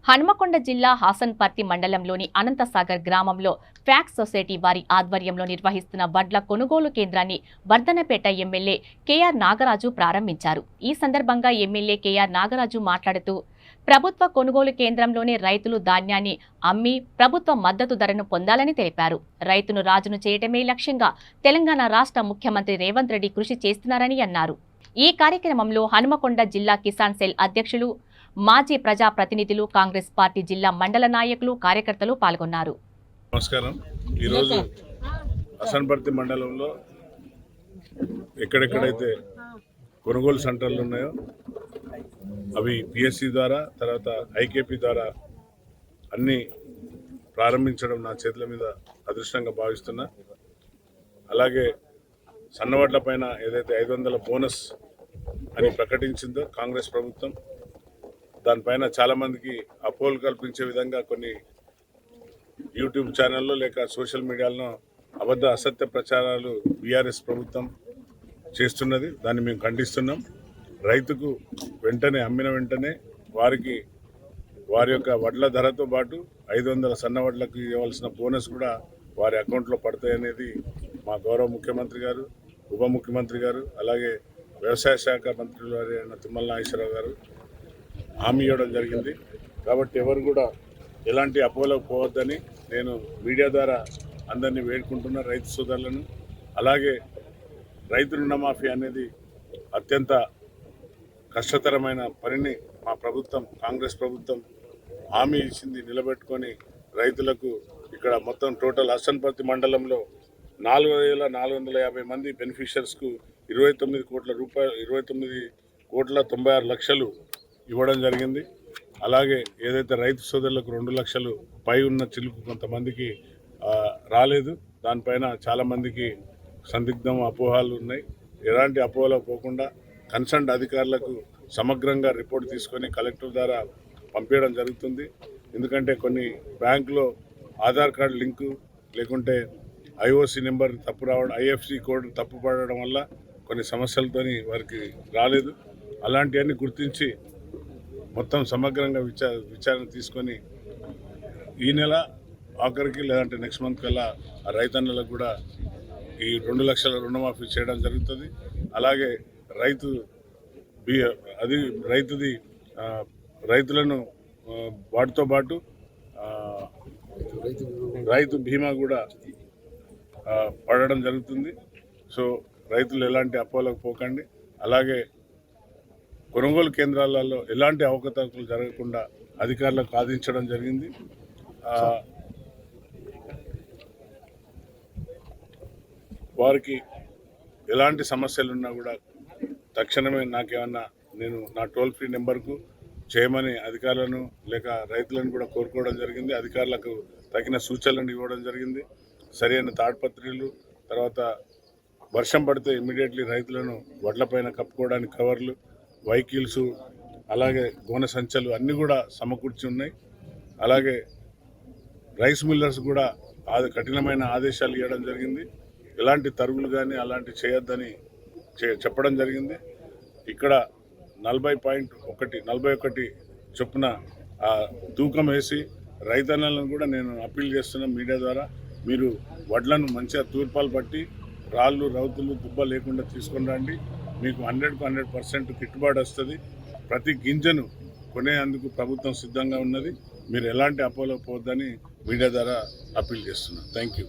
హనుమకొండ జిల్లా హాసన్పర్తి మండలంలోని అనంతసాగర్ గ్రామంలో ఫ్యాక్స్ సొసైటీ వారి ఆధ్వర్యంలో నిర్వహిస్తున్న వడ్ల కొనుగోలు కేంద్రాన్ని వర్ధనపేట ఎమ్మెల్యే కేఆర్ నాగరాజు ప్రారంభించారు. ఈ సందర్భంగా ఎమ్మెల్యే కేఆర్ నాగరాజు మాట్లాడుతూ ప్రభుత్వ కొనుగోలు కేంద్రంలోనే రైతులు ధాన్యాన్ని అమ్మి ప్రభుత్వ మద్దతు ధరను పొందాలని తెలిపారు. రైతును రాజును చేయటమే లక్ష్యంగా తెలంగాణ రాష్ట్ర ముఖ్యమంత్రి రేవంత్ రెడ్డి కృషి చేస్తున్నారని అన్నారు. ఈ కార్యక్రమంలో హనుమకొండ జిల్లా కిసాన్ సెల్ అధ్యక్షులు, మాజీ ప్రజాప్రతినిధులు, కాంగ్రెస్ పార్టీ జిల్లా మండల నాయకులు, కార్యకర్తలు పాల్గొన్నారు. నమస్కారం. ఈరోజు హసన్పర్తి మండలంలో ఎక్కడెక్కడైతే కొనుగోలు సెంటర్లు ఉన్నాయో అవి పిఎస్సి ద్వారా, తర్వాత ఐకేపీ ద్వారా అన్నీ ప్రారంభించడం నా చేతుల మీద అదృష్టంగా భావిస్తున్నా. అలాగే సన్నవడ్ల పైన ఏదైతే 500 బోనస్ అని ప్రకటించిందో కాంగ్రెస్ ప్రభుత్వం, దానిపైన చాలామందికి అపోహలు కల్పించే విధంగా కొన్ని యూట్యూబ్ ఛానల్లో లేక సోషల్ మీడియాలో అసత్య ప్రచారాలు బీఆర్ఎస్ ప్రభుత్వం చేస్తున్నది. దాన్ని మేము ఖండిస్తున్నాం. రైతుకు వెంటనే అమ్మిన వెంటనే వారికి వారి యొక్క వడ్ల ధరతో పాటు 500 సన్న వడ్లకు ఇవ్వాల్సిన బోనస్ కూడా వారి అకౌంట్లో పడతాయనేది మా గౌరవ ముఖ్యమంత్రి గారు, ఉప ముఖ్యమంత్రి గారు, అలాగే వ్యవసాయ శాఖ మంత్రులు అయిన తుమ్మల నాగేశ్వరరావు గారు హామీ ఇవ్వడం జరిగింది. కాబట్టి ఎవరు కూడా ఎలాంటి అపోహలకు పోవద్దని నేను మీడియా ద్వారా అందరినీ వేడుకుంటున్న రైతు సోదరులను. అలాగే రైతు రుణమాఫీ అనేది అత్యంత కష్టతరమైన పనిని మా ప్రభుత్వం, కాంగ్రెస్ ప్రభుత్వం హామీ ఇచ్చింది, నిలబెట్టుకొని రైతులకు ఇక్కడ మొత్తం టోటల్ హసన్పర్తి మండలంలో 4,450 మంది బెనిఫిషియర్స్కు 29 కోట్ల రూపాయలు, 29,96,00,000 ఇవ్వడం జరిగింది. అలాగే ఏదైతే రైతు సోదరులకు 2 లక్షలు పై ఉన్న చిలుకు కొంతమందికి రాలేదు. దానిపైన చాలామందికి సందిగ్ధం, అపోహలు ఉన్నాయి. ఎలాంటి అపోహలకు పోకుండా కన్సర్న్ అధికారులకు సమగ్రంగా రిపోర్ట్ తీసుకొని కలెక్టర్ ద్వారా పంపించడం జరుగుతుంది. ఎందుకంటే కొన్ని బ్యాంకులో ఆధార్ కార్డు లింకు లేకుంటే ఐఓసి నెంబర్ తప్పు రావడం, ఐఎఫ్సి కోడ్ తప్పు పడడం వల్ల కొన్ని సమస్యలతోని వారికి రాలేదు. అలాంటివన్నీ గుర్తించి మొత్తం సమగ్రంగా విచారణ తీసుకొని ఈ నెల ఆఖరికి లేదంటే నెక్స్ట్ మంత్ కల్లా ఆ రైతన్నలకు కూడా ఈ 2 లక్షల రుణమాఫీ చేయడం జరుగుతుంది. అలాగే రైతులను వాటితో పాటు రైతు బీమా కూడా పడడం జరుగుతుంది. సో రైతులు ఎలాంటి అపోహలకు పోకండి. అలాగే కొనుగోలు కేంద్రాలలో ఎలాంటి అవకతవకలు జరగకుండా అధికారులకు ఆదేశించడం జరిగింది. వారికి ఎలాంటి సమస్యలున్నా కూడా తక్షణమే నాకేమన్నా నేను నా టోల్ ఫ్రీ నెంబర్కు చేయమని అధికారులను లేక రైతులను కూడా కోరుకోవడం జరిగింది. అధికారులకు తగిన సూచనలను ఇవ్వడం జరిగింది. సరైన తాడ్పత్రులు, తర్వాత వర్షం పడితే ఇమ్మీడియట్లీ రైతులను వడ్లపైన కప్పుకోవడానికి కవర్లు, వెహికల్స్, అలాగే గోనె సంచులు అన్నీ కూడా సమకూర్చి ఉన్నాయి. అలాగే రైస్ మిల్లర్స్ కూడా కఠినమైన ఆదేశాలు ఇవ్వడం జరిగింది. ఎలాంటి తరుగులు కానీ అలాంటి చేయొద్దని చెప్పడం జరిగింది. ఇక్కడ 40.41 చొప్పున తూకం వేసి రైతన్నలను కూడా నేను అప్పీల్ చేస్తున్న మీడియా ద్వారా, మీరు వడ్లను మంచిగా తూర్పాలు పట్టి రాళ్ళు, రౌతులు, దుబ్బ లేకుండా తీసుకొని రండి. మీకు 100% గిట్టుబాటు వస్తుంది. ప్రతి గింజను కొనేందుకు ప్రభుత్వం సిద్ధంగా ఉన్నది. మీరు ఎలాంటి అపోలో పోవద్దని మీడియా ద్వారా అప్పీల్ చేస్తున్నాను. Thank you.